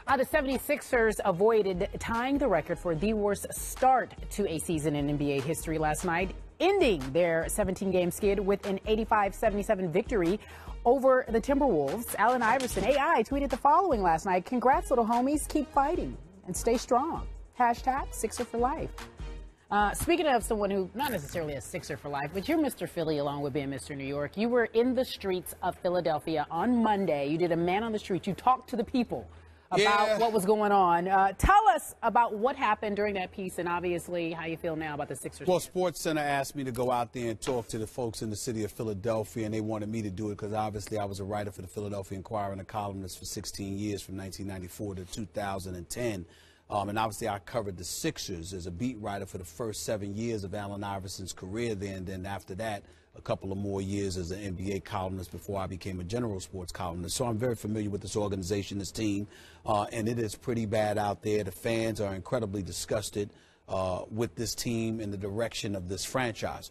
The 76ers avoided tying the record for the worst start to a season in NBA history last night, ending their 17-game skid with an 85-77 victory over the Timberwolves. Allen Iverson, AI, tweeted the following last night: "Congrats, little homies. Keep fighting and stay strong. Hashtag Sixer for life." Speaking of someone who, not necessarily a Sixer for life, but you're Mr. Philly along with being Mr. New York. You were in the streets of Philadelphia on Monday. You did a man on the street. You talked to the people about what was going on. Tell us about what happened during that piece and obviously how you feel now about the Sixers. Well, Sports Center asked me to go out there and talk to the folks in the city of Philadelphia, and they wanted me to do it because obviously I was a writer for the Philadelphia Inquirer and a columnist for 16 years from 1994 to 2010. And obviously I covered the Sixers as a beat writer for the first 7 years of Allen Iverson's career there, and then after that, a couple of more years as an NBA columnist before I became a general sports columnist. So I'm very familiar with this organization, this team, and it is pretty bad out there. The fans are incredibly disgusted with this team and the direction of this franchise.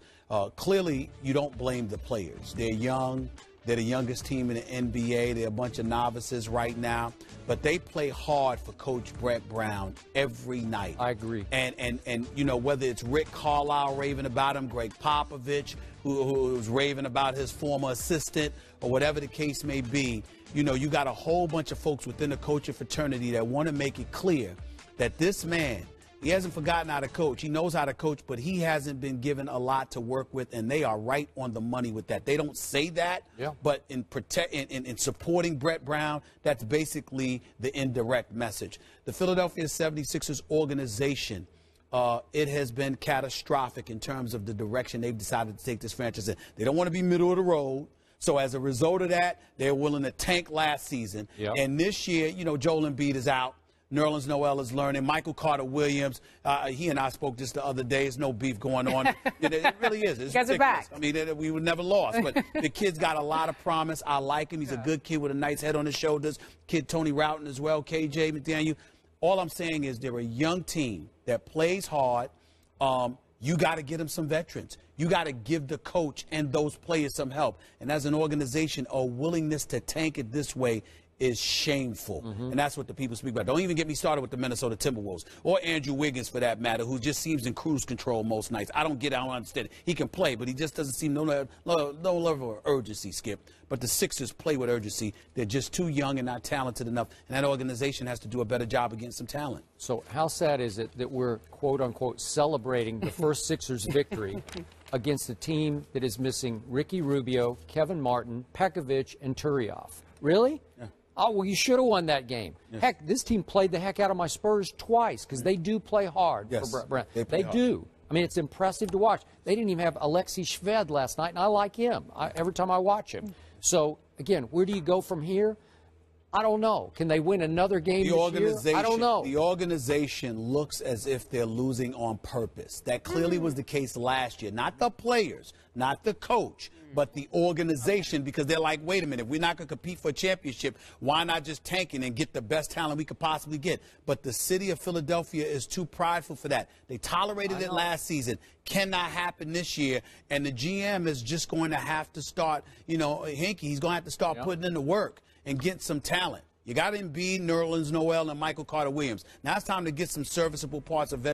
Clearly, you don't blame the players. They're young. They're the youngest team in the NBA. They're a bunch of novices right now. But they play hard for Coach Brett Brown every night. I agree. And you know, whether it's Rick Carlisle raving about him, Greg Popovich, who was raving about his former assistant, or whatever the case may be, you know, you got a whole bunch of folks within the coaching fraternity that want to make it clear that this man, he hasn't forgotten how to coach. He knows how to coach, but he hasn't been given a lot to work with, and they are right on the money with that. They don't say that, but in supporting Brett Brown, that's basically the indirect message. The Philadelphia 76ers organization, it has been catastrophic in terms of the direction they've decided to take this franchise in. They don't want to be middle of the road. So as a result of that, they're willing to tank last season. And this year, you know, Joel Embiid is out. Nerlens Noel is learning. Michael Carter-Williams, he and I spoke just the other day. There's no beef going on. It really is. It's guys are back. I mean, we would never lost. But the kid's got a lot of promise. I like him. He's a good kid with a nice head on his shoulders. Kid Tony Routon as well, KJ McDaniel. All I'm saying is they're a young team that plays hard. You got to get them some veterans. You got to give the coach and those players some help. And as an organization, a willingness to tank it this way is shameful. And that's what the people speak about. Don't even get me started with the Minnesota Timberwolves or Andrew Wiggins, for that matter, who just seems in cruise control most nights. I don't understand it. He can play, but he just doesn't seem no level of urgency, Skip. But the Sixers play with urgency. They're just too young and not talented enough, and that organization has to do a better job against some talent. So how sad is it that we're, quote-unquote, celebrating the first Sixers victory against a team that is missing Ricky Rubio, Kevin Martin, Pekovic, and Turioff? Really? Yeah. Oh, well, you should have won that game. Yes. Heck, this team played the heck out of my Spurs twice because they do play hard for Brett Brown. They do. I mean, it's impressive to watch. They didn't even have Alexei Shved last night, and I like him every time I watch him. So, again, where do you go from here? I don't know. Can they win another game this year? I don't know. The organization looks as if they're losing on purpose. That clearly was the case last year. Not the players, not the coach, but the organization, because they're like, wait a minute, we're not going to compete for a championship. Why not just tank it and get the best talent we could possibly get? But the city of Philadelphia is too prideful for that. They tolerated it last season. Cannot happen this year. And the GM is just going to have to start, you know, he's going to have to start putting in the work and get some talent. You got Embiid, Nerlens Noel, and Michael Carter-Williams. Now it's time to get some serviceable parts of